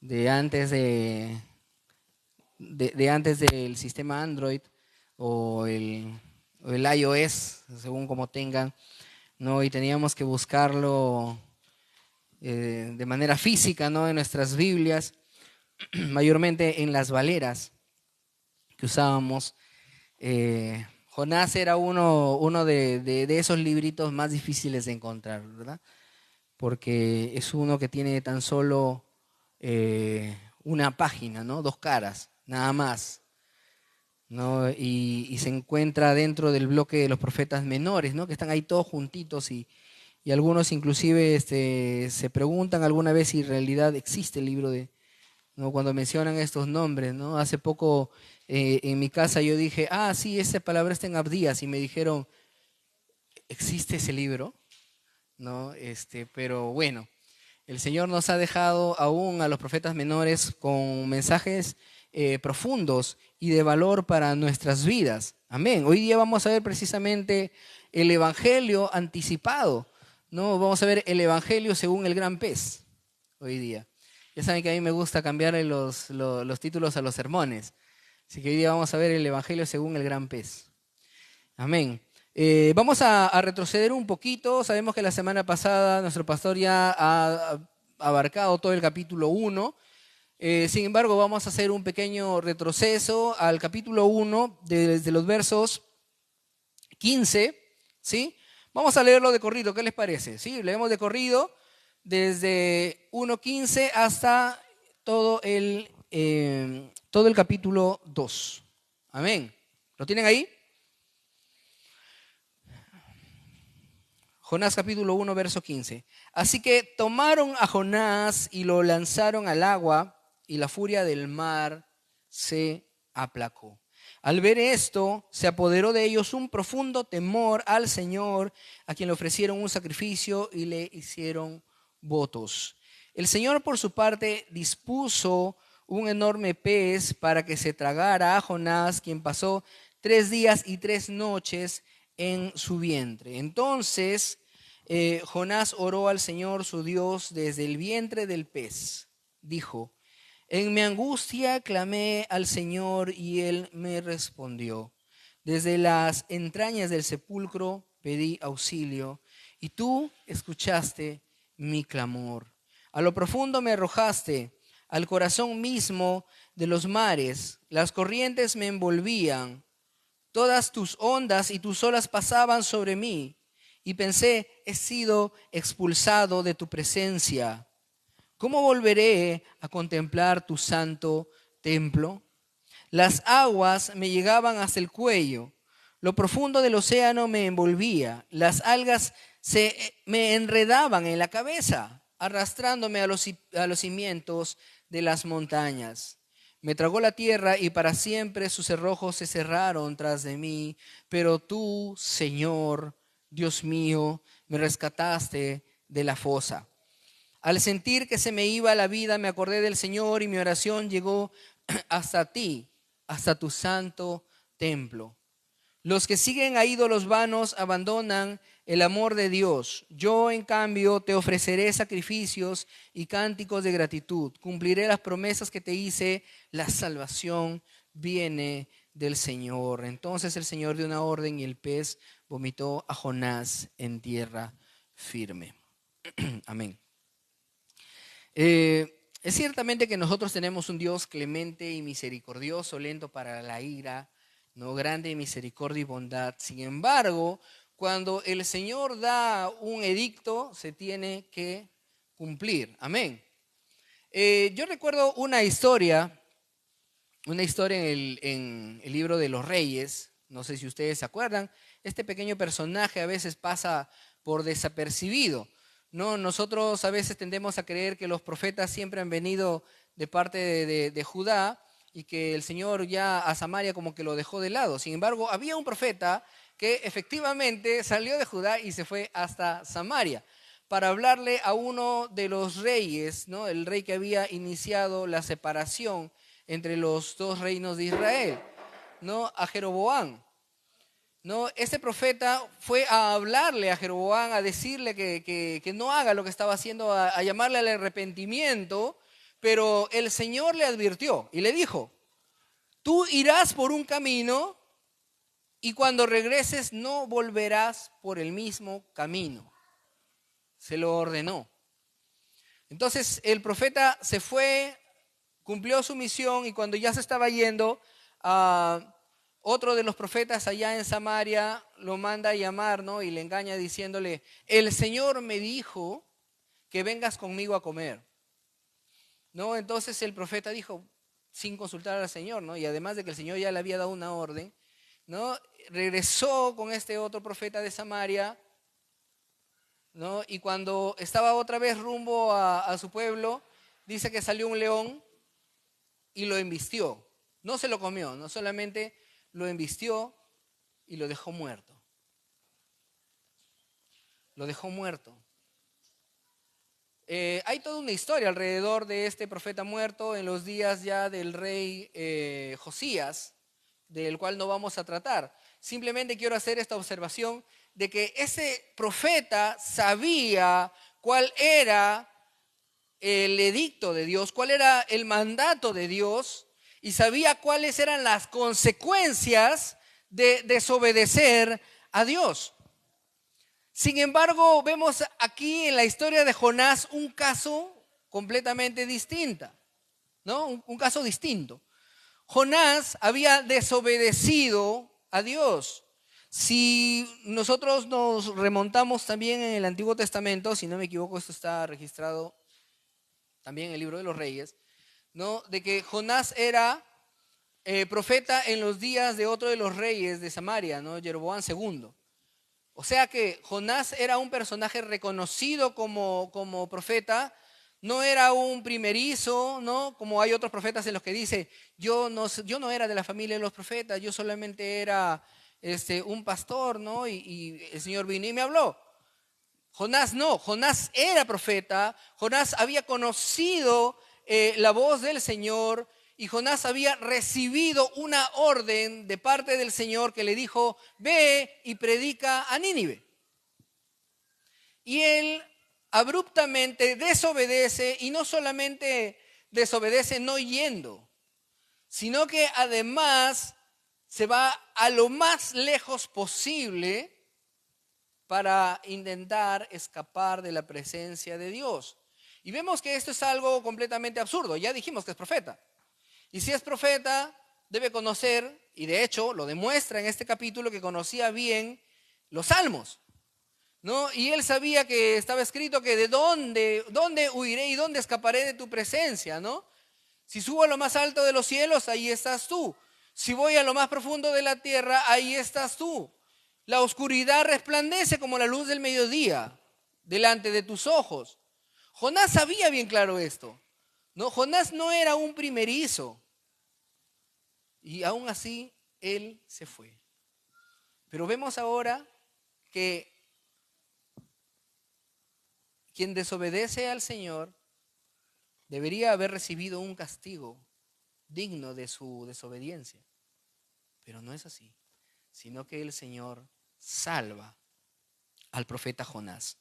de antes de antes del sistema Android o el iOS, según como tengan, ¿no? Y teníamos que buscarlo de manera física, ¿no? En nuestras Biblias, mayormente en las valeras que usábamos. Jonás era uno de esos libritos más difíciles de encontrar, ¿verdad? Porque es uno que tiene tan solo una página, ¿no? Dos caras, nada más, ¿no? Y se encuentra dentro del bloque de los profetas menores, ¿no? Que están ahí todos juntitos y algunos inclusive se preguntan alguna vez si en realidad existe el libro de, ¿no? Cuando mencionan estos nombres, ¿no? Hace poco en mi casa yo dije, ah, sí, esa palabra está en Abdías, y me dijeron, ¿existe ese libro? ¿No? Pero bueno, el Señor nos ha dejado aún a los profetas menores con mensajes profundos y de valor para nuestras vidas. Amén. Hoy día vamos a ver precisamente el Evangelio anticipado, ¿no? Vamos a ver el Evangelio según el gran pez hoy día. Ya saben que a mí me gusta cambiarle los títulos a los sermones. Así que hoy día vamos a ver el Evangelio según el gran pez. Amén. Vamos a retroceder un poquito. Sabemos que la semana pasada nuestro pastor ya ha abarcado todo el capítulo 1. Sin embargo, vamos a hacer un pequeño retroceso al capítulo 1 desde los versos 15, ¿sí? Vamos a leerlo de corrido, ¿qué les parece? ¿Sí? Leemos de corrido desde 1.15 hasta todo el capítulo 2. Amén. ¿Lo tienen ahí? Jonás capítulo 1, verso 15. Así que tomaron a Jonás y lo lanzaron al agua, y la furia del mar se aplacó. Al ver esto, se apoderó de ellos un profundo temor al Señor, a quien le ofrecieron un sacrificio y le hicieron votos. El Señor, por su parte, dispuso un enorme pez para que se tragara a Jonás, quien pasó 3 días y 3 noches en su vientre. Entonces Jonás oró al Señor su Dios desde el vientre del pez. Dijo, en mi angustia clamé al Señor y él me respondió. Desde las entrañas del sepulcro pedí auxilio y tú escuchaste mi clamor. A lo profundo me arrojaste, al corazón mismo de los mares. Las corrientes me envolvían. Todas tus ondas y tus olas pasaban sobre mí, y pensé, he sido expulsado de tu presencia. ¿Cómo volveré a contemplar tu santo templo? Las aguas me llegaban hasta el cuello, lo profundo del océano me envolvía, las algas me enredaban en la cabeza, arrastrándome a los cimientos de las montañas. Me tragó la tierra y para siempre sus cerrojos se cerraron tras de mí. Pero tú, Señor, Dios mío, me rescataste de la fosa. Al sentir que se me iba la vida, me acordé del Señor y mi oración llegó hasta ti, hasta tu santo templo. Los que siguen a ídolos vanos abandonan el amor de Dios. Yo, en cambio, te ofreceré sacrificios y cánticos de gratitud. Cumpliré las promesas que te hice. La salvación viene del Señor. Entonces el Señor dio una orden y el pez vomitó a Jonás en tierra firme. Amén. Es ciertamente que nosotros tenemos un Dios clemente y misericordioso, lento para la ira, no grande en misericordia y bondad. Sin embargo, cuando el Señor da un edicto, se tiene que cumplir. Amén. Yo recuerdo una historia en el libro de los Reyes. No sé si ustedes se acuerdan. Este pequeño personaje a veces pasa por desapercibido, ¿no? Nosotros a veces tendemos a creer que los profetas siempre han venido de parte de Judá y que el Señor ya a Samaria como que lo dejó de lado. Sin embargo, había un profeta que efectivamente salió de Judá y se fue hasta Samaria para hablarle a uno de los reyes, ¿no? El rey que había iniciado la separación entre los dos reinos de Israel, ¿no? A Jeroboam. ¿No? Este profeta fue a hablarle a Jeroboam, a decirle que no haga lo que estaba haciendo, a llamarle al arrepentimiento, Pero el Señor le advirtió y le dijo, tú irás por un camino y cuando regreses no volverás por el mismo camino. Se lo ordenó. Entonces el profeta se fue, cumplió su misión y cuando ya se estaba yendo, otro de los profetas allá en Samaria lo manda a llamar, ¿no? Y le engaña diciéndole, el Señor me dijo que vengas conmigo a comer, ¿no? Entonces el profeta dijo, sin consultar al Señor, ¿no? Y además de que el Señor ya le había dado una orden, ¿no? Regresó con este otro profeta de Samaria, ¿no? Y cuando estaba otra vez rumbo a su pueblo, dice que salió un león y lo embistió. No se lo comió, no solamente lo embistió y lo dejó muerto. Lo dejó muerto. Hay toda una historia alrededor de este profeta muerto en los días ya del rey Josías, del cual no vamos a tratar. Simplemente quiero hacer esta observación de que ese profeta sabía cuál era el edicto de Dios, cuál era el mandato de Dios y sabía cuáles eran las consecuencias de desobedecer a Dios. Sin embargo, vemos aquí en la historia de Jonás un caso completamente distinto, ¿no? Un caso distinto. Jonás había desobedecido a Dios. Si nosotros nos remontamos también en el Antiguo Testamento, si no me equivoco, esto está registrado también en el libro de los Reyes, ¿no? De que Jonás era profeta en los días de otro de los reyes de Samaria, ¿no? Jeroboam II. O sea que Jonás era un personaje reconocido como profeta, no era un primerizo, ¿no? Como hay otros profetas en los que dice, yo no era de la familia de los profetas, yo solamente era un pastor, ¿no? Y el Señor vino y me habló. Jonás no, Jonás era profeta, Jonás había conocido la voz del Señor y Jonás había recibido una orden de parte del Señor que le dijo, ve y predica a Nínive. Y él abruptamente desobedece y no solamente desobedece no yendo, sino que además se va a lo más lejos posible para intentar escapar de la presencia de Dios. Y vemos que esto es algo completamente absurdo. Ya dijimos que es profeta. Y si es profeta, debe conocer, y de hecho lo demuestra en este capítulo, que conocía bien los salmos, ¿no? Y él sabía que estaba escrito que de dónde huiré y dónde escaparé de tu presencia, ¿no? Si subo a lo más alto de los cielos, ahí estás tú. Si voy a lo más profundo de la tierra, ahí estás tú. La oscuridad resplandece como la luz del mediodía delante de tus ojos. Jonás sabía bien claro esto, ¿no? Jonás no era un primerizo. Y aún así, él se fue. Pero vemos ahora que quien desobedece al Señor debería haber recibido un castigo digno de su desobediencia. Pero no es así, sino que el Señor salva al profeta Jonás.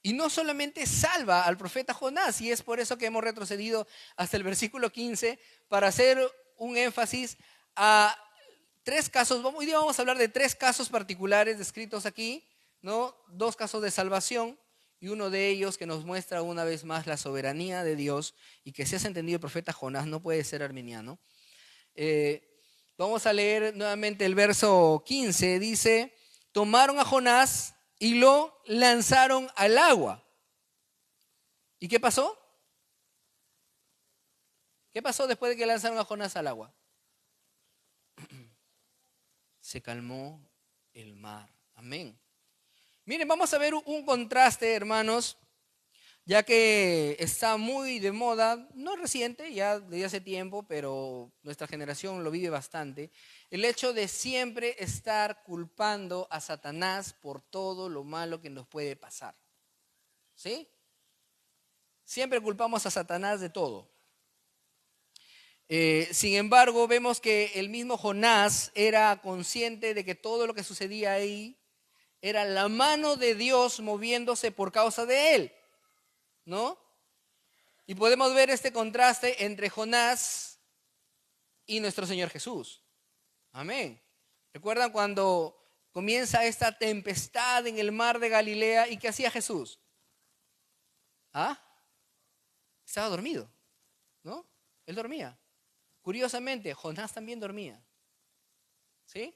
Y no solamente salva al profeta Jonás, y es por eso que hemos retrocedido hasta el versículo 15 para hacer un énfasis a tres casos. Hoy día vamos a hablar de tres casos particulares descritos aquí, ¿no? Dos casos de salvación y uno de ellos que nos muestra una vez más la soberanía de Dios y que si has entendido el profeta Jonás no puede ser arminiano. Vamos a leer nuevamente el verso 15, dice, tomaron a Jonás y lo lanzaron al agua. ¿Y qué pasó? ¿Qué pasó después de que lanzaron a Jonás al agua? Se calmó el mar. Amén. Miren, vamos a ver un contraste, hermanos, ya que está muy de moda, no reciente, ya desde hace tiempo, pero nuestra generación lo vive bastante, el hecho de siempre estar culpando a Satanás por todo lo malo que nos puede pasar. ¿Sí? Siempre culpamos a Satanás de todo. Sin embargo, vemos que el mismo Jonás era consciente de que todo lo que sucedía ahí era la mano de Dios moviéndose por causa de él, ¿no? Y podemos ver este contraste entre Jonás y nuestro Señor Jesús. Amén. ¿Recuerdan cuando comienza esta tempestad en el mar de Galilea y qué hacía Jesús? ¿Ah? Estaba dormido, ¿no? Él dormía. Curiosamente, Jonás también dormía. ¿Sí?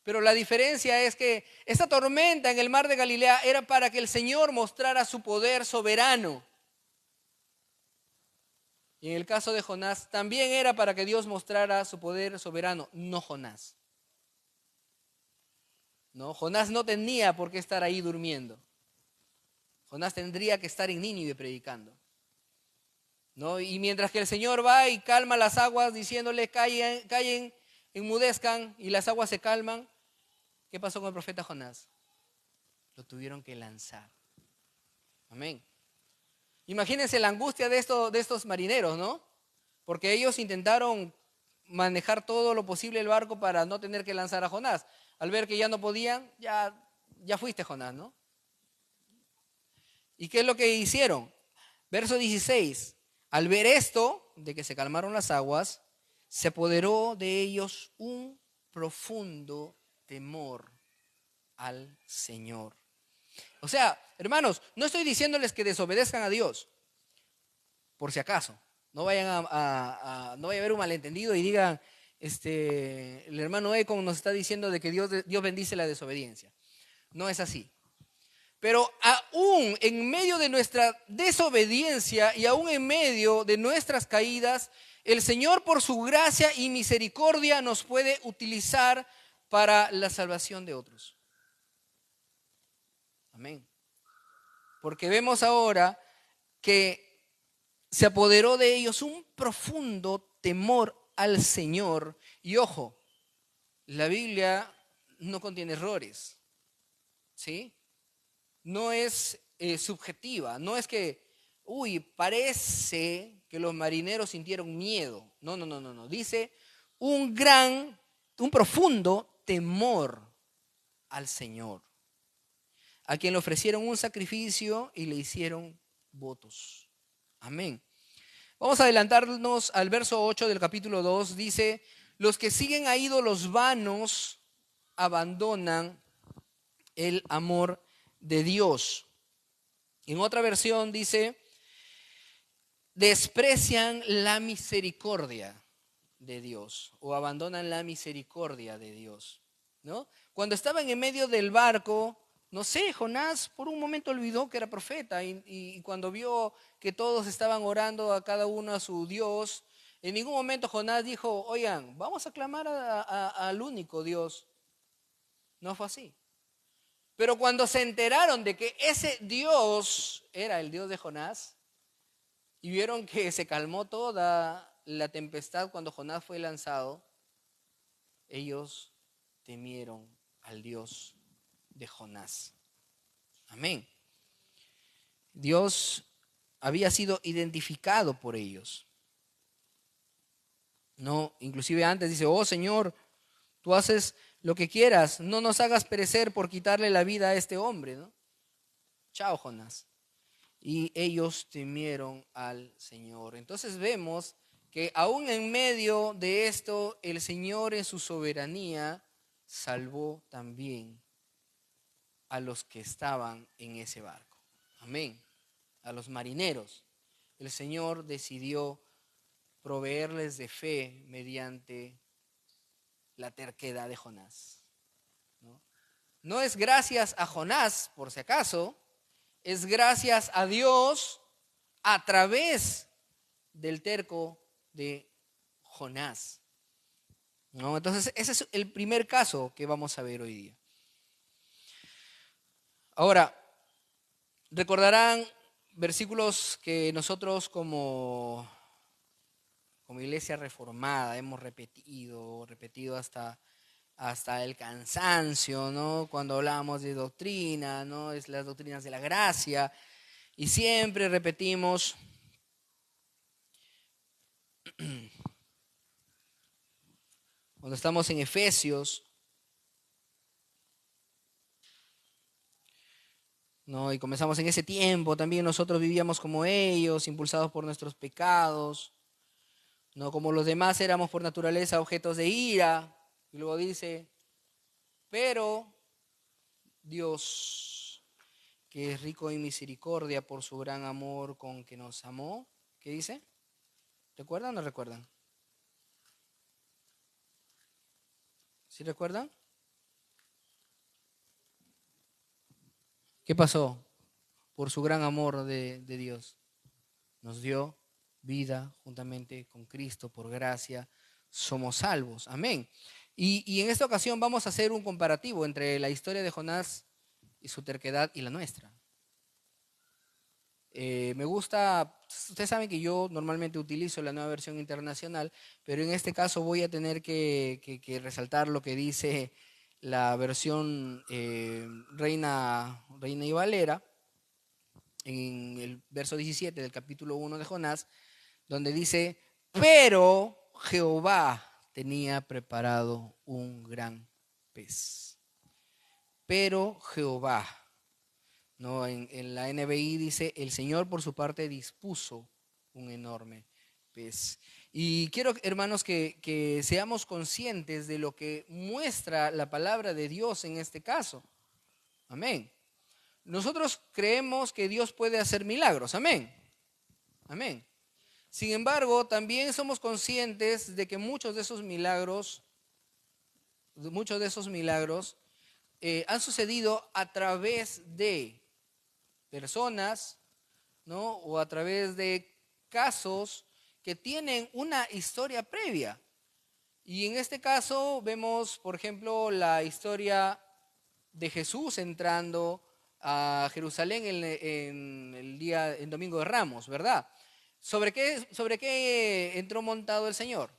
Pero la diferencia es que esta tormenta en el mar de Galilea era para que el Señor mostrara su poder soberano. Y en el caso de Jonás, también era para que Dios mostrara su poder soberano, no Jonás. No, Jonás no tenía por qué estar ahí durmiendo. Jonás tendría que estar en Nínive predicando. ¿No? Y mientras que el Señor va y calma las aguas diciéndole callen, callen, enmudezcan y las aguas se calman, ¿qué pasó con el profeta Jonás? Lo tuvieron que lanzar. Amén. Imagínense la angustia de estos marineros, ¿no? Porque ellos intentaron manejar todo lo posible el barco para no tener que lanzar a Jonás. Al ver que ya no podían, ya fuiste Jonás, ¿no? ¿Y qué es lo que hicieron? Verso 16. Al ver esto, de que se calmaron las aguas, se apoderó de ellos un profundo temor al Señor. O sea, hermanos, no estoy diciéndoles que desobedezcan a Dios, por si acaso. No vayan no vaya a haber un malentendido y digan, el hermano Econ nos está diciendo de que Dios bendice la desobediencia. No es así. Pero aún en medio de nuestra desobediencia y aún en medio de nuestras caídas, el Señor por su gracia y misericordia nos puede utilizar para la salvación de otros. Amén. Porque vemos ahora que se apoderó de ellos un profundo temor al Señor. Y ojo, la Biblia no contiene errores, ¿sí? No es subjetiva, no es que, parece que los marineros sintieron miedo. No. Dice un profundo temor al Señor, a quien le ofrecieron un sacrificio y le hicieron votos. Amén. Vamos a adelantarnos al verso 8 del capítulo 2. Dice, los que siguen a ídolos vanos abandonan el amor de Dios. En otra versión dice, desprecian la misericordia de Dios o abandonan la misericordia de Dios, ¿no? Cuando estaban en medio del barco, no sé, Jonás por un momento olvidó que era profeta y cuando vio que todos estaban orando a cada uno a su Dios, en ningún momento Jonás dijo, oigan, vamos a clamar al único Dios. No fue así. Pero cuando se enteraron de que ese Dios era el Dios de Jonás y vieron que se calmó toda la tempestad cuando Jonás fue lanzado, ellos temieron al Dios de Jonás. Amén. Dios había sido identificado por ellos. No, inclusive antes dice, oh Señor, tú haces lo que quieras, no nos hagas perecer por quitarle la vida a este hombre, ¿no? Chao, Jonás. Y ellos temieron al Señor. Entonces vemos que aún en medio de esto, el Señor en su soberanía salvó también a los que estaban en ese barco. Amén. A los marineros. El Señor decidió proveerles de fe mediante la terquedad de Jonás. No es gracias a Jonás, por si acaso, es gracias a Dios a través del terco de Jonás. ¿No? Entonces, ese es el primer caso que vamos a ver hoy día. Ahora, recordarán versículos que nosotros como iglesia reformada hemos repetido hasta el cansancio, ¿no? Cuando hablamos de doctrina, ¿no? Es las doctrinas de la gracia. Y siempre repetimos cuando estamos en Efesios, ¿no? Y comenzamos en ese tiempo, también nosotros vivíamos como ellos, impulsados por nuestros pecados, ¿no? Como los demás éramos por naturaleza objetos de ira. Y luego dice, pero Dios, que es rico en misericordia por su gran amor con que nos amó, ¿qué dice? ¿Recuerdan o no recuerdan? ¿Sí recuerdan? ¿Qué pasó? Por su gran amor de Dios. Nos dio vida juntamente con Cristo, por gracia, somos salvos. Amén. Y en esta ocasión vamos a hacer un comparativo entre la historia de Jonás y su terquedad y la nuestra. Me gusta, ustedes saben que yo normalmente utilizo la nueva versión internacional, pero en este caso voy a tener que resaltar lo que dice la versión Reina y Valera, en el verso 17 del capítulo 1 de Jonás, donde dice, pero Jehová tenía preparado un gran pez. Pero Jehová, ¿no? En la NBI dice, el Señor por su parte dispuso un enorme pez. Y quiero, hermanos, que seamos conscientes de lo que muestra la palabra de Dios en este caso. Amén. Nosotros creemos que Dios puede hacer milagros. Amén. Amén. Sin embargo, también somos conscientes de que muchos de esos milagros han sucedido a través de personas, ¿no? O a través de casos que tienen una historia previa. Y en este caso vemos, por ejemplo, la historia de Jesús entrando a Jerusalén en Domingo de Ramos, ¿verdad? ¿Sobre qué entró montado el Señor?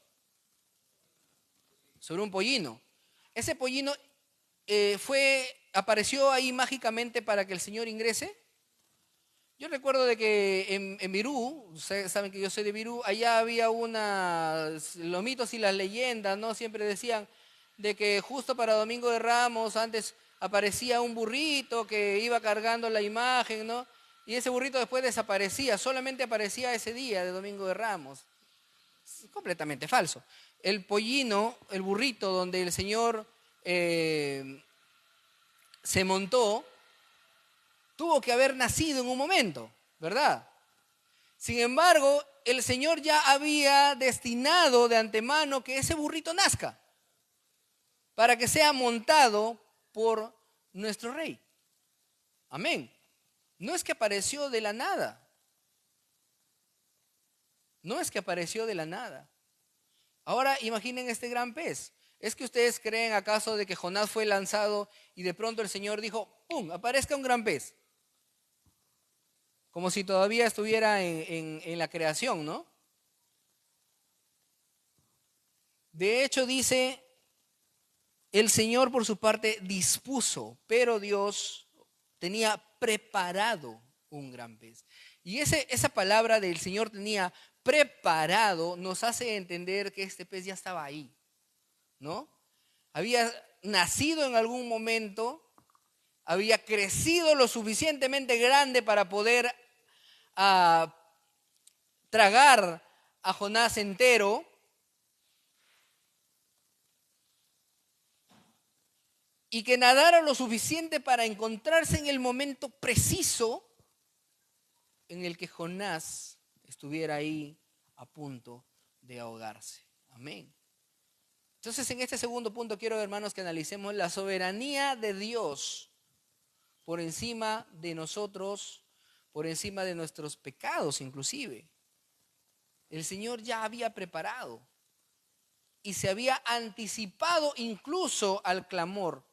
Sobre un pollino. Ese pollino apareció ahí mágicamente para que el Señor ingrese. Yo recuerdo de que en Virú, ustedes saben que yo soy de Virú, allá había los mitos y las leyendas, ¿no? Siempre decían de que justo para Domingo de Ramos antes aparecía un burrito que iba cargando la imagen, ¿no? Y ese burrito después desaparecía, solamente aparecía ese día de Domingo de Ramos. Es completamente falso. El pollino, el burrito donde el Señor se montó, tuvo que haber nacido en un momento, ¿verdad? Sin embargo, el Señor ya había destinado de antemano que ese burrito nazca para que sea montado por nuestro Rey. Amén. No es que apareció de la nada. No es que apareció de la nada. Ahora imaginen este gran pez. ¿Es que ustedes creen acaso de que Jonás fue lanzado y de pronto el Señor dijo, ¡pum!, aparezca un gran pez? Como si todavía estuviera en la creación, ¿no? De hecho dice, el Señor por su parte dispuso, pero Dios tenía preparado un gran pez. Y esa palabra del Señor tenía preparado nos hace entender que este pez ya estaba ahí, ¿no? Había nacido en algún momento, había crecido lo suficientemente grande para poder tragar a Jonás entero. Y que nadara lo suficiente para encontrarse en el momento preciso en el que Jonás estuviera ahí a punto de ahogarse. Amén. Entonces, en este segundo punto quiero, hermanos, que analicemos la soberanía de Dios por encima de nosotros, por encima de nuestros pecados inclusive. El Señor ya había preparado y se había anticipado incluso al clamor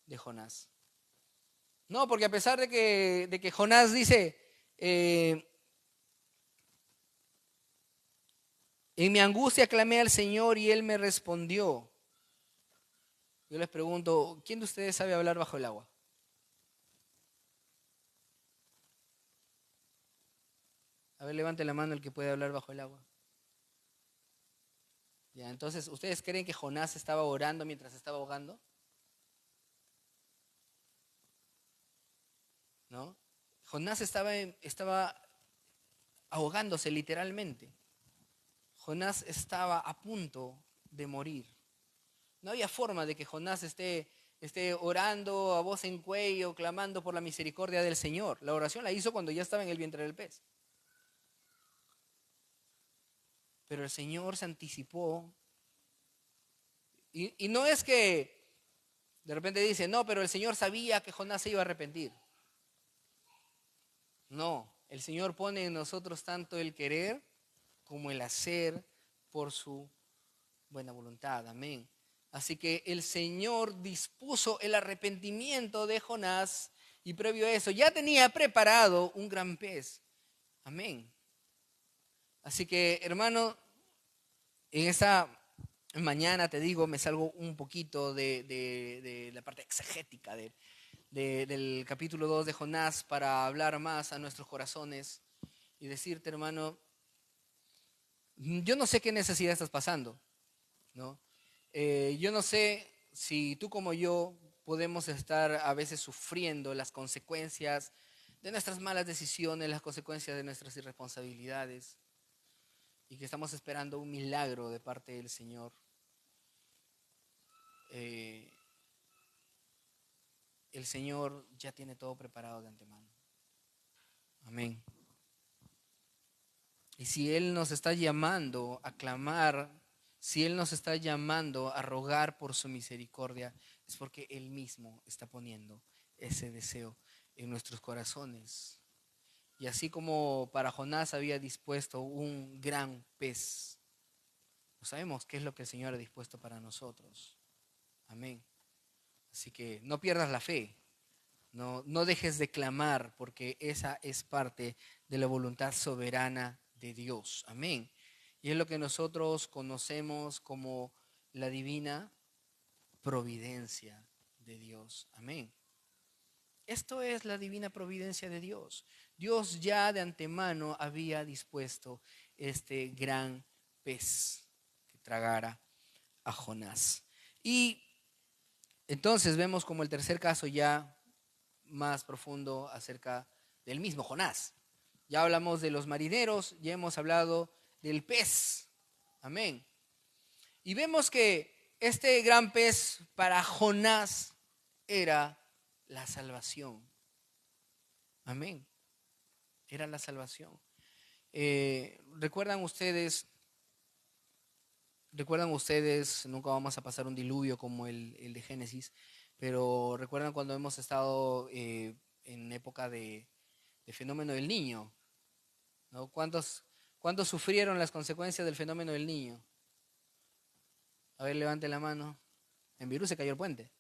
de Jonás. No, porque a pesar de que Jonás dice, en mi angustia clamé al Señor y Él me respondió. Yo les pregunto, ¿quién de ustedes sabe hablar bajo el agua? A ver, levante la mano el que puede hablar bajo el agua. Ya, entonces, ¿ustedes creen que Jonás estaba orando mientras estaba ahogando? ¿no? Jonás estaba ahogándose literalmente. Jonás estaba a punto de morir. No había forma de que Jonás esté orando a voz en cuello, clamando por la misericordia del Señor. La oración la hizo cuando ya estaba en el vientre del pez. Pero el Señor se anticipó. Y no es que de repente dice, no, pero el Señor sabía que Jonás se iba a arrepentir. No, el Señor pone en nosotros tanto el querer como el hacer por su buena voluntad. Amén. Así que el Señor dispuso el arrepentimiento de Jonás y previo a eso ya tenía preparado un gran pez. Amén. Así que, hermano, en esta mañana te digo, me salgo un poquito de la parte exegética del capítulo 2 de Jonás para hablar más a nuestros corazones y decirte, hermano, yo no sé qué necesidad estás pasando, ¿no? Yo no sé si tú como yo podemos estar a veces sufriendo las consecuencias de nuestras malas decisiones, las consecuencias de nuestras irresponsabilidades y que estamos esperando un milagro de parte del Señor. El Señor ya tiene todo preparado de antemano. Amén. Y si Él nos está llamando a clamar, si Él nos está llamando a rogar por su misericordia, es porque Él mismo está poniendo ese deseo en nuestros corazones. Y así como para Jonás había dispuesto un gran pez, pues sabemos qué es lo que el Señor ha dispuesto para nosotros. Amén. Así que no pierdas la fe, no dejes de clamar, porque esa es parte de la voluntad soberana de Dios. Amén. Y es lo que nosotros conocemos como la divina providencia de Dios. Amén. Esto es la divina providencia de Dios. Dios ya de antemano había dispuesto este gran pez que tragara a Jonás. Y entonces vemos como el tercer caso ya más profundo acerca del mismo Jonás. Ya hablamos de los marineros, ya hemos hablado del pez. Amén. Y vemos que este gran pez para Jonás era la salvación. Amén. Era la salvación. Recuerdan ustedes, nunca vamos a pasar un diluvio como el de Génesis, pero recuerdan cuando hemos estado en época de fenómeno del niño, ¿no? ¿Cuántos sufrieron las consecuencias del fenómeno del niño? A ver, levante la mano. En Virú se cayó el puente.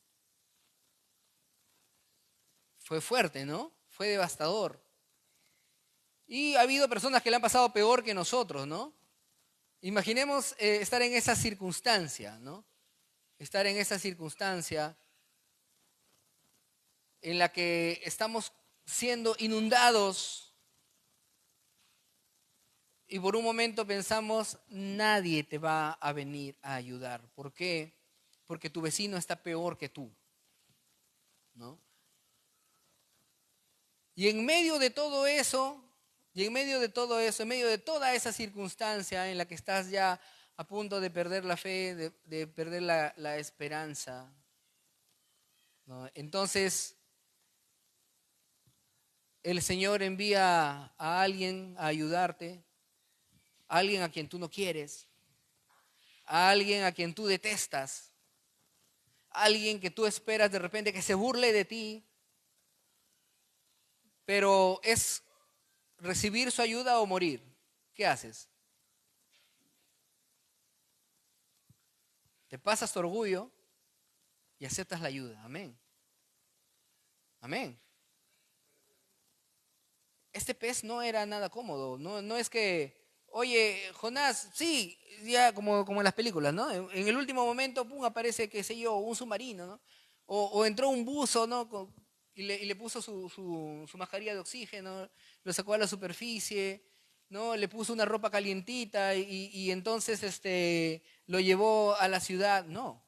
Fue fuerte, ¿no? Fue devastador. Y ha habido personas que le han pasado peor que nosotros, ¿no? Imaginemos estar en esa circunstancia, ¿no? Estar en esa circunstancia en la que estamos siendo inundados y por un momento pensamos, nadie te va a venir a ayudar. ¿Por qué? Porque tu vecino está peor que tú, ¿no? Y en medio de todo eso, en medio de toda esa circunstancia en la que estás ya a punto de perder la fe, de perder la esperanza, ¿no? Entonces el Señor envía a alguien a ayudarte, a alguien a quien tú no quieres, a alguien a quien tú detestas, a alguien que tú esperas de repente que se burle de ti, pero es recibir su ayuda o morir. ¿Qué haces? Te pasas tu orgullo y aceptas la ayuda. Amén. Amén. Este pez no era nada cómodo. No es que, oye, Jonás, sí, ya como en las películas, ¿no? En el último momento, pum, aparece, qué sé yo, un submarino, ¿no? O entró un buzo, ¿no? Y le puso su mascarilla de oxígeno, lo sacó a la superficie, ¿no? Le puso una ropa calientita y entonces lo llevó a la ciudad. No,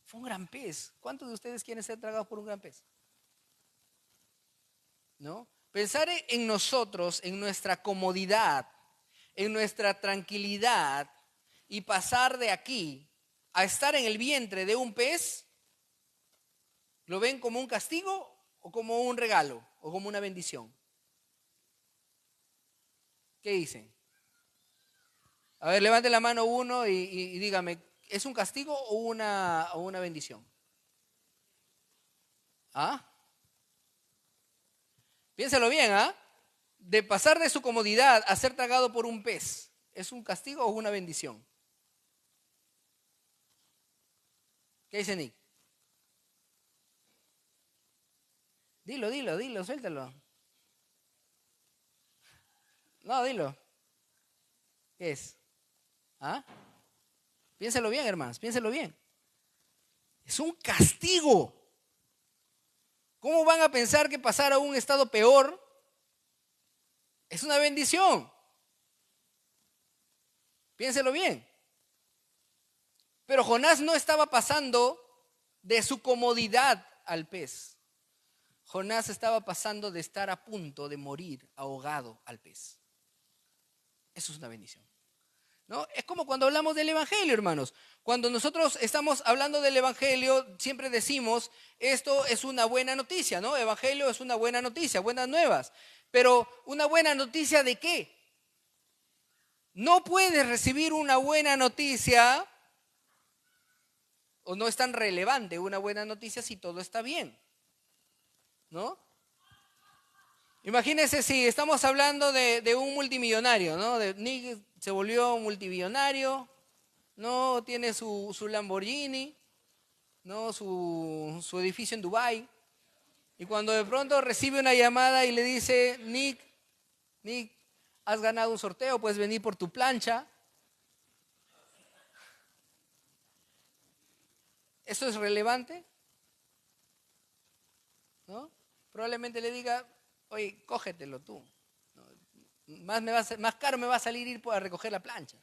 fue un gran pez. ¿Cuántos de ustedes quieren ser tragados por un gran pez? ¿no? Pensar en nosotros, en nuestra comodidad, en nuestra tranquilidad y pasar de aquí a estar en el vientre de un pez, ¿lo ven como un castigo o como un regalo o como una bendición? ¿Qué dicen? A ver, levante la mano uno y dígame, ¿es un castigo o una bendición? ¿Ah? Piénsalo bien, ¿ah? De pasar de su comodidad a ser tragado por un pez, ¿es un castigo o una bendición? ¿Qué dice Nick? Dilo, suéltalo. No, dilo. ¿Qué es? ¿Ah? Piénselo bien, hermanos, piénselo bien. Es un castigo. ¿Cómo van a pensar que pasar a un estado peor es una bendición? Piénselo bien. Pero Jonás no estaba pasando de su comodidad al pez. Jonás estaba pasando de estar a punto de morir ahogado al pez. Eso es una bendición, ¿no? Es como cuando hablamos del Evangelio, hermanos. Cuando nosotros estamos hablando del Evangelio, siempre decimos, esto es una buena noticia, ¿no? Evangelio es una buena noticia, buenas nuevas. Pero, ¿una buena noticia de qué? No puedes recibir una buena noticia, o no es tan relevante una buena noticia si todo está bien, ¿no? Imagínense si estamos hablando de un multimillonario, ¿no? Nick se volvió multimillonario, no tiene su Lamborghini, no su edificio en Dubái. Y cuando de pronto recibe una llamada y le dice, Nick, has ganado un sorteo, puedes venir por tu plancha. ¿Eso es relevante? ¿No? Probablemente le diga, oye, cógetelo tú. ¿No? Más caro me va a salir ir a recoger la plancha.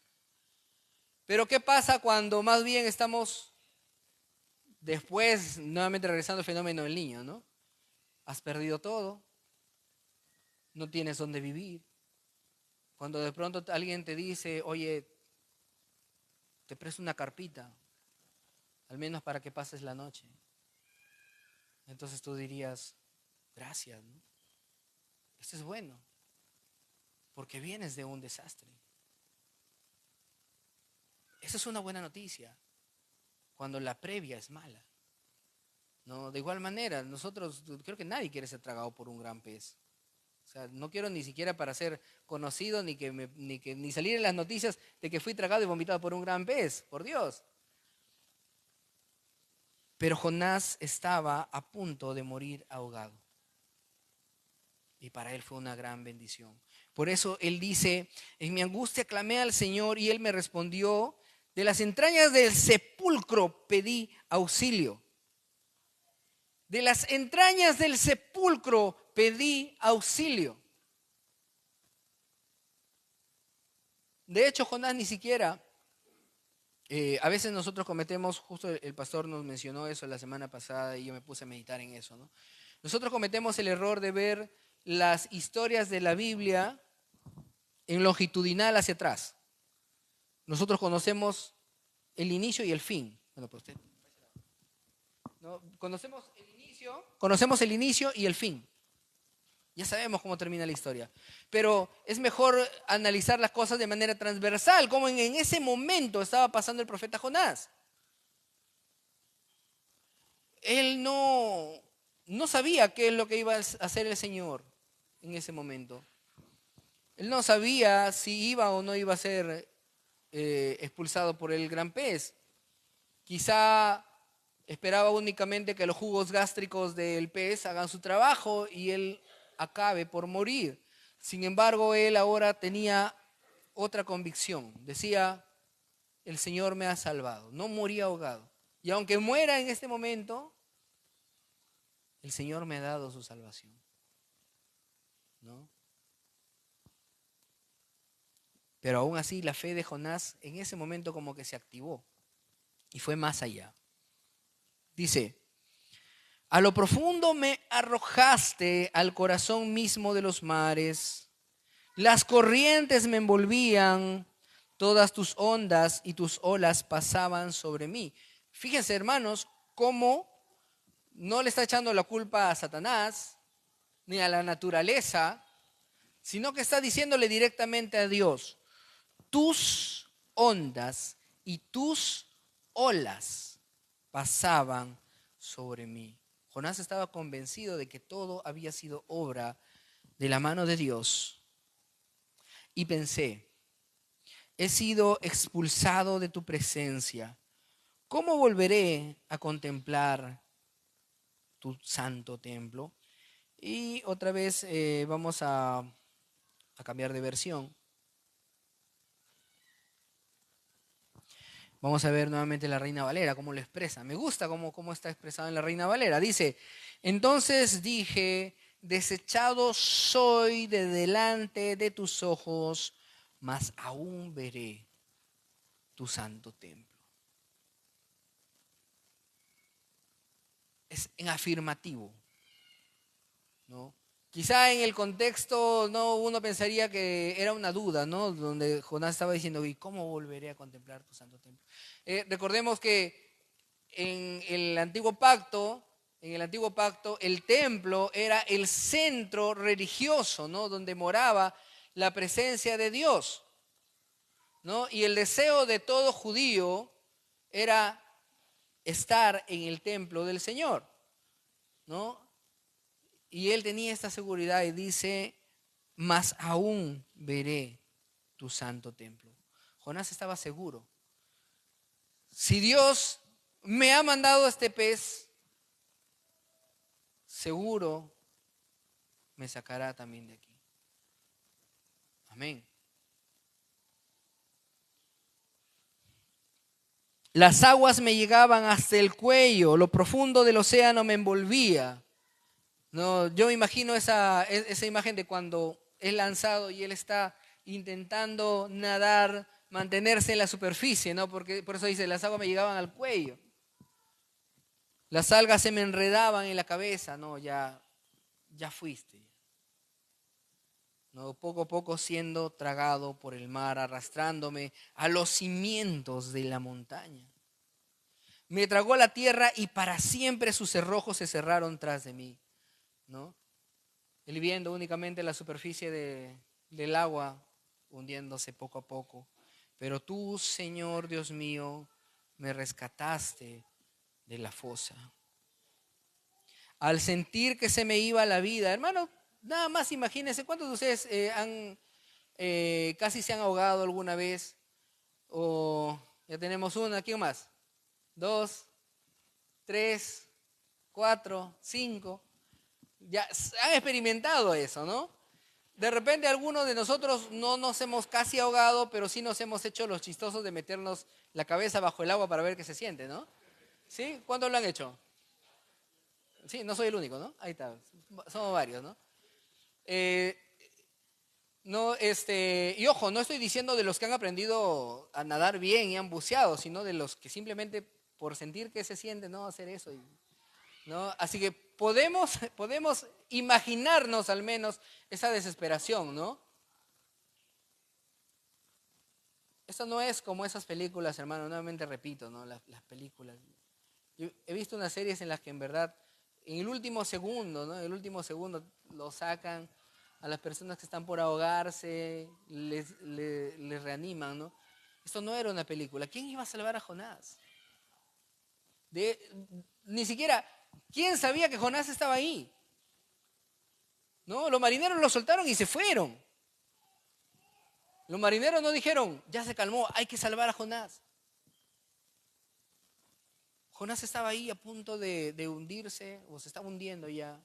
Pero ¿qué pasa cuando más bien estamos después, nuevamente regresando al fenómeno del niño, ¿no? Has perdido todo, no tienes dónde vivir. Cuando de pronto alguien te dice, oye, te presto una carpita, al menos para que pases la noche. Entonces tú dirías, gracias, ¿no? Esto es bueno, porque vienes de un desastre. Esa es una buena noticia, cuando la previa es mala. ¿No? De igual manera, nosotros, creo que nadie quiere ser tragado por un gran pez. O sea, no quiero ni siquiera para ser conocido, ni salir en las noticias de que fui tragado y vomitado por un gran pez, por Dios. Pero Jonás estaba a punto de morir ahogado. Y para él fue una gran bendición. Por eso él dice, en mi angustia clamé al Señor y él me respondió, de las entrañas del sepulcro pedí auxilio. De las entrañas del sepulcro pedí auxilio. De hecho, Jonás ni siquiera, a veces nosotros cometemos, justo el pastor nos mencionó eso la semana pasada y yo me puse a meditar en eso, ¿no? Nosotros cometemos el error de ver las historias de la Biblia en longitudinal hacia atrás. Nosotros conocemos el inicio y el fin. Bueno, pues usted, ¿no? Conocemos el inicio y el fin. Ya sabemos cómo termina la historia. Pero es mejor analizar las cosas de manera transversal, como en ese momento estaba pasando el profeta Jonás. Él no sabía qué es lo que iba a hacer el Señor en ese momento. Él no sabía si iba o no iba a ser expulsado por el gran pez. Quizá esperaba únicamente que los jugos gástricos del pez hagan su trabajo y él acabe por morir. Sin embargo, él ahora tenía otra convicción. Decía, el Señor me ha salvado. No moría ahogado. Y aunque muera en este momento, el Señor me ha dado su salvación. ¿No? Pero aún así la fe de Jonás en ese momento como que se activó y fue más allá. Dice, A lo profundo me arrojaste, al corazón mismo de los mares. Las corrientes me envolvían, todas tus ondas y tus olas pasaban sobre mí. Fíjense, hermanos, cómo no le está echando la culpa a Satanás ni a la naturaleza, sino que está diciéndole directamente a Dios: tus ondas y tus olas pasaban sobre mí. Jonás estaba convencido de que todo había sido obra de la mano de Dios. Y pensé: he sido expulsado de tu presencia. ¿Cómo volveré a contemplar tu santo templo? Y otra vez vamos a cambiar de versión. Vamos a ver nuevamente la Reina Valera, cómo lo expresa. Me gusta cómo está expresado en la Reina Valera. Dice: entonces dije, desechado soy de delante de tus ojos, mas aún veré tu santo templo. Es en afirmativo, ¿no? Quizá en el contexto no, uno pensaría que era una duda, ¿no? Donde Jonás estaba diciendo: ¿y cómo volveré a contemplar tu santo templo? Recordemos que en el antiguo pacto, el templo era el centro religioso, ¿no? Donde moraba la presencia de Dios, ¿no? Y el deseo de todo judío era estar en el templo del Señor, ¿no? Y él tenía esta seguridad y dice: mas aún veré tu santo templo. Jonás estaba seguro. Si Dios me ha mandado este pez, seguro me sacará también de aquí. Amén. Las aguas me llegaban hasta el cuello, lo profundo del océano me envolvía. No, yo me imagino esa imagen de cuando es lanzado y él está intentando nadar, mantenerse en la superficie, ¿no? Porque por eso dice: las aguas me llegaban al cuello. Las algas se me enredaban en la cabeza. No, ya fuiste. No, poco a poco siendo tragado por el mar, arrastrándome a los cimientos de la montaña. Me tragó la tierra y para siempre sus cerrojos se cerraron tras de mí, ¿no? Él viendo únicamente la superficie del agua hundiéndose poco a poco. Pero tú, Señor Dios mío, me rescataste de la fosa. Al sentir que se me iba la vida, hermano, nada más imagínense, ¿cuántos de ustedes casi se han ahogado alguna vez? O ya tenemos una, ¿quién más? 2, 3, 4, 5. Ya han experimentado eso, ¿no? De repente algunos de nosotros no nos hemos casi ahogado, pero sí nos hemos hecho los chistosos de meternos la cabeza bajo el agua para ver qué se siente, ¿no? ¿Sí? ¿Cuántos lo han hecho? Sí, no soy el único, ¿no? Ahí está, somos varios, ¿no? Eh, no, y ojo, no estoy diciendo de los que han aprendido a nadar bien y han buceado, sino de los que simplemente por sentir que se siente, no hacer eso, ¿no? Así que podemos imaginarnos al menos esa desesperación, ¿no? Eso no es como esas películas, hermano, nuevamente repito, ¿no? Las películas. Yo he visto unas series en las que en verdad, en el último segundo, ¿no? En el último segundo lo sacan a las personas que están por ahogarse, les reaniman, ¿no? Esto no era una película. ¿Quién iba a salvar a Jonás? Ni siquiera, ¿quién sabía que Jonás estaba ahí? ¿No? Los marineros lo soltaron y se fueron. Los marineros no dijeron: ya se calmó, hay que salvar a Jonás. Jonás estaba ahí a punto de hundirse, o se estaba hundiendo ya.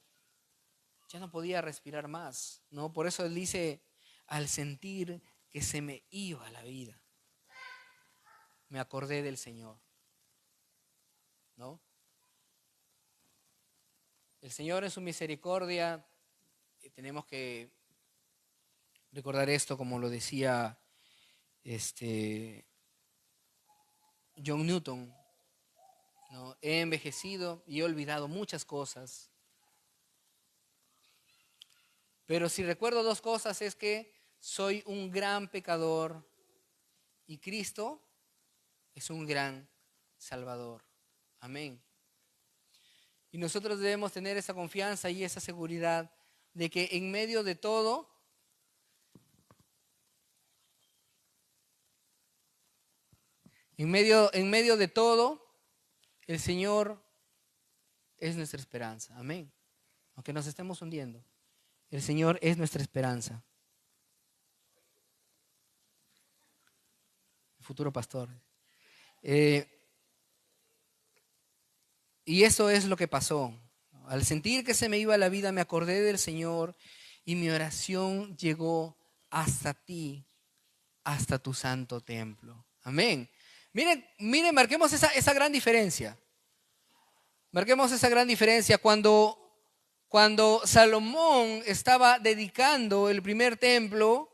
Ya no podía respirar más, ¿no? Por eso él dice: al sentir que se me iba la vida, me acordé del Señor, ¿no? El Señor en su misericordia, tenemos que recordar esto como lo decía John Newton. ¿no? He envejecido y he olvidado muchas cosas. Pero si recuerdo dos cosas es que soy un gran pecador y Cristo es un gran Salvador. Amén. Y nosotros debemos tener esa confianza y esa seguridad de que en medio de todo, en medio de todo, el Señor es nuestra esperanza. Amén. Aunque nos estemos hundiendo, el Señor es nuestra esperanza. El futuro pastor. Y eso es lo que pasó. Al sentir que se me iba la vida, me acordé del Señor y mi oración llegó hasta ti, hasta tu santo templo. Amén. Miren, miren, marquemos esa gran diferencia. Marquemos esa gran diferencia. Cuando Salomón estaba dedicando el primer templo,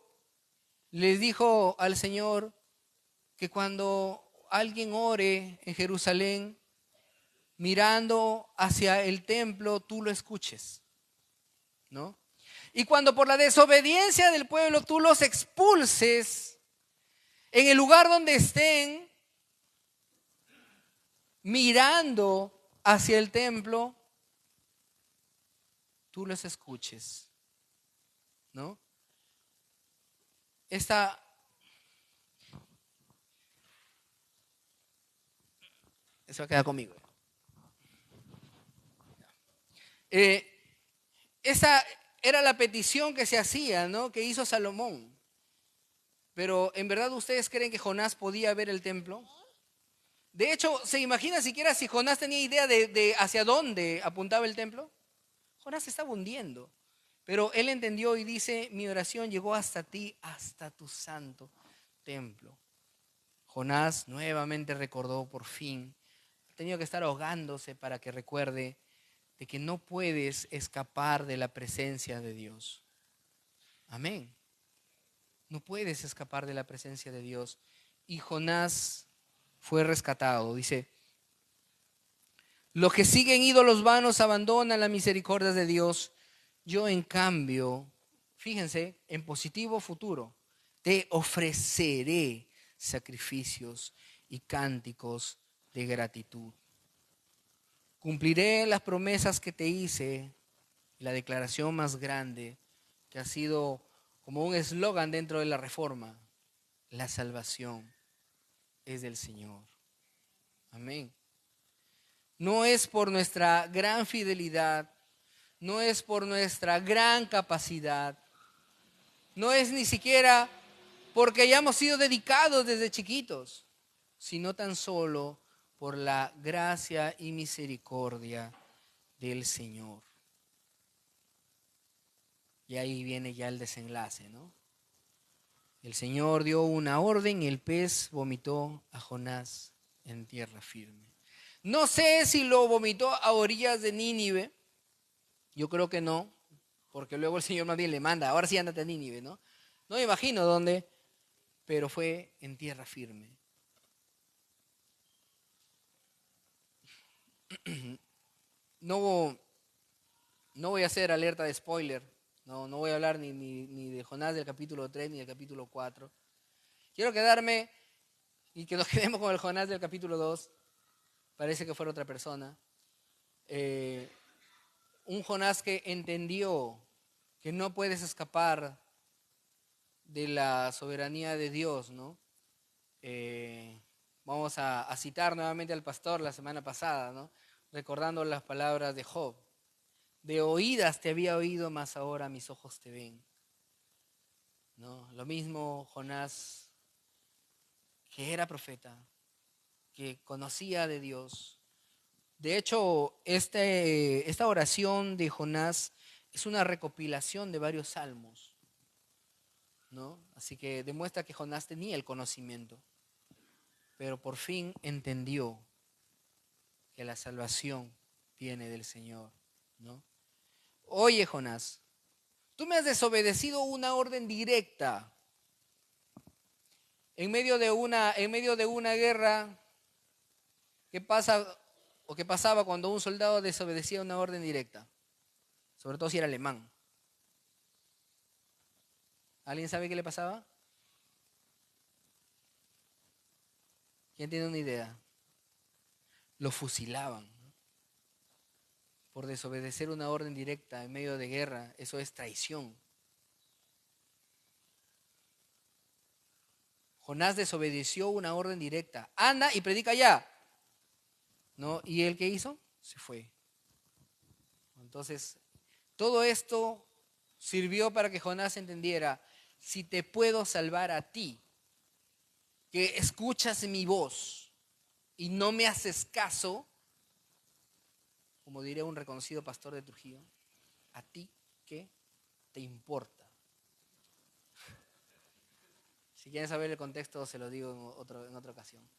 les dijo al Señor que cuando alguien ore en Jerusalén, mirando hacia el templo, tú lo escuches, ¿no? Y cuando por la desobediencia del pueblo tú los expulses en el lugar donde estén, mirando hacia el templo, tú los escuches, ¿no? Eso va a quedar conmigo. Esa era la petición que se hacía, ¿no? Que hizo Salomón. Pero ¿en verdad ustedes creen que Jonás podía ver el templo? De hecho, ¿se imagina siquiera si Jonás tenía idea de hacia dónde apuntaba el templo? Jonás se estaba hundiendo. Pero él entendió y dice, mi oración llegó hasta ti, hasta tu santo templo. Jonás nuevamente recordó por fin. Ha tenido que estar ahogándose para que recuerde de que no puedes escapar de la presencia de Dios. Amén. No puedes escapar de la presencia de Dios. Y Jonás fue rescatado. Dice, los que siguen ídolos vanos abandonan la misericordia de Dios. Yo en cambio, fíjense, en positivo futuro, te ofreceré sacrificios y cánticos de gratitud. Cumpliré las promesas que te hice, la declaración más grande que ha sido como un eslogan dentro de la reforma. La salvación es del Señor. Amén. No es por nuestra gran fidelidad, no es por nuestra gran capacidad, no es ni siquiera porque hayamos sido dedicados desde chiquitos, sino tan solo por la gracia y misericordia del Señor. Y ahí viene ya el desenlace, ¿no? El Señor dio una orden y el pez vomitó a Jonás en tierra firme. No sé si lo vomitó a orillas de Nínive. Yo creo que no, porque luego el Señor más bien le manda, ahora sí ándate a Nínive, ¿no? No me imagino dónde, pero fue en tierra firme. No voy a hacer alerta de spoiler, no voy a hablar ni de Jonás del capítulo 3 ni del capítulo 4. Quiero quedarme y que nos quedemos con el Jonás del capítulo 2. Parece que fuera otra persona. Un Jonás que entendió que no puedes escapar de la soberanía de Dios, ¿no? Vamos a citar nuevamente al pastor la semana pasada, ¿no? Recordando las palabras de Job. De oídas te había oído, mas ahora mis ojos te ven, ¿no? Lo mismo Jonás, que era profeta, que conocía de Dios. De hecho, esta oración de Jonás es una recopilación de varios salmos, ¿no? Así que demuestra que Jonás tenía el conocimiento, pero por fin entendió que la salvación viene del Señor, ¿no? Oye, Jonás, tú me has desobedecido una orden directa en medio de una guerra que pasa ¿O qué pasaba cuando un soldado desobedecía una orden directa? Sobre todo si era alemán. ¿Alguien sabe qué le pasaba? ¿Quién tiene una idea? Lo fusilaban, ¿no? Por desobedecer una orden directa en medio de guerra. Eso es traición. Jonás desobedeció una orden directa. Anda y predica ya. ¿No? ¿Y él qué hizo? Se fue. Entonces, todo esto sirvió para que Jonás entendiera, si te puedo salvar a ti, que escuchas mi voz y no me haces caso, como diría un reconocido pastor de Trujillo, ¿a ti qué te importa? Si quieren saber el contexto, se lo digo en otra ocasión.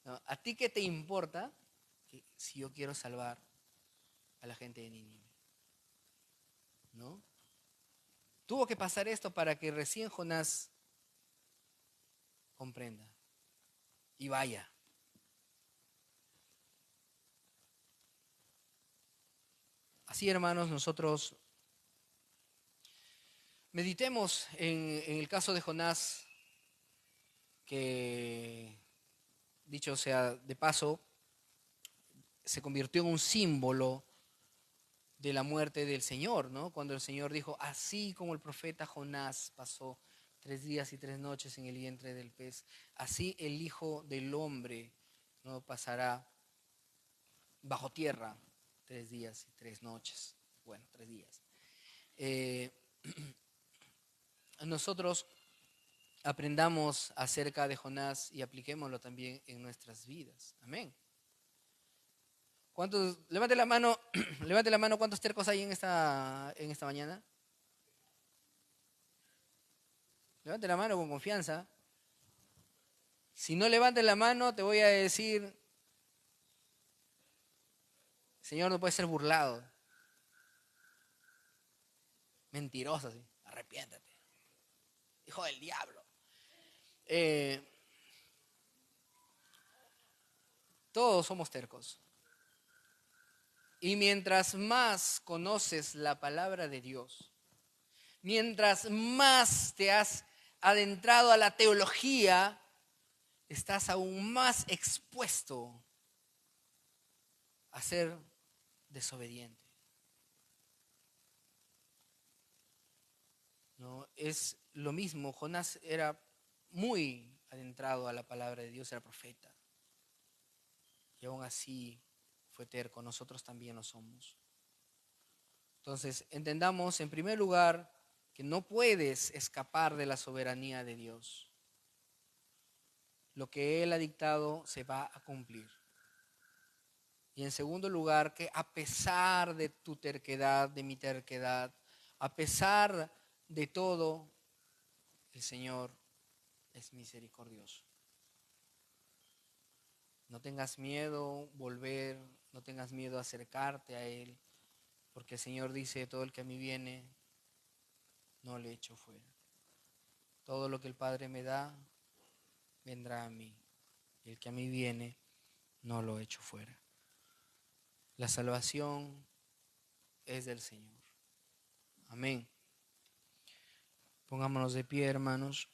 ¿No? ¿A ti qué te importa que si yo quiero salvar a la gente de Nínive? ¿No? Tuvo que pasar esto para que recién Jonás comprenda y vaya. Así, hermanos, nosotros meditemos en el caso de Jonás, que, dicho sea de paso, se convirtió en un símbolo de la muerte del Señor, ¿no? Cuando el Señor dijo, así como el profeta Jonás pasó 3 días y 3 noches en el vientre del pez, así el Hijo del Hombre, ¿no?, pasará bajo tierra 3 días y 3 noches. Bueno, 3 días. Nosotros aprendamos acerca de Jonás y apliquémoslo también en nuestras vidas. Amén. ¿Cuántos, levante la mano, levante la mano, ¿cuántos tercos hay en esta mañana? Levante la mano con confianza. Si no levantes la mano, te voy a decir, el Señor no puede ser burlado. Mentiroso, ¿sí? Arrepiéntate. Hijo del diablo. Todos somos tercos. Y mientras más conoces la palabra de Dios, mientras más te has adentrado a la teología, estás aún más expuesto a ser desobediente. ¿No? Es lo mismo, Jonás era muy adentrado a la palabra de Dios, era profeta. Y aún así fue terco, nosotros también lo somos. Entonces, entendamos en primer lugar que no puedes escapar de la soberanía de Dios. Lo que Él ha dictado se va a cumplir. Y en segundo lugar, que a pesar de tu terquedad, de mi terquedad, a pesar de todo, el Señor es misericordioso. No tengas miedo volver, no tengas miedo acercarte a Él, porque el Señor dice, todo el que a mí viene, no le echo fuera. Todo lo que el Padre me da, vendrá a mí. Y el que a mí viene, no lo echo fuera. La salvación es del Señor. Amén. Pongámonos de pie, hermanos.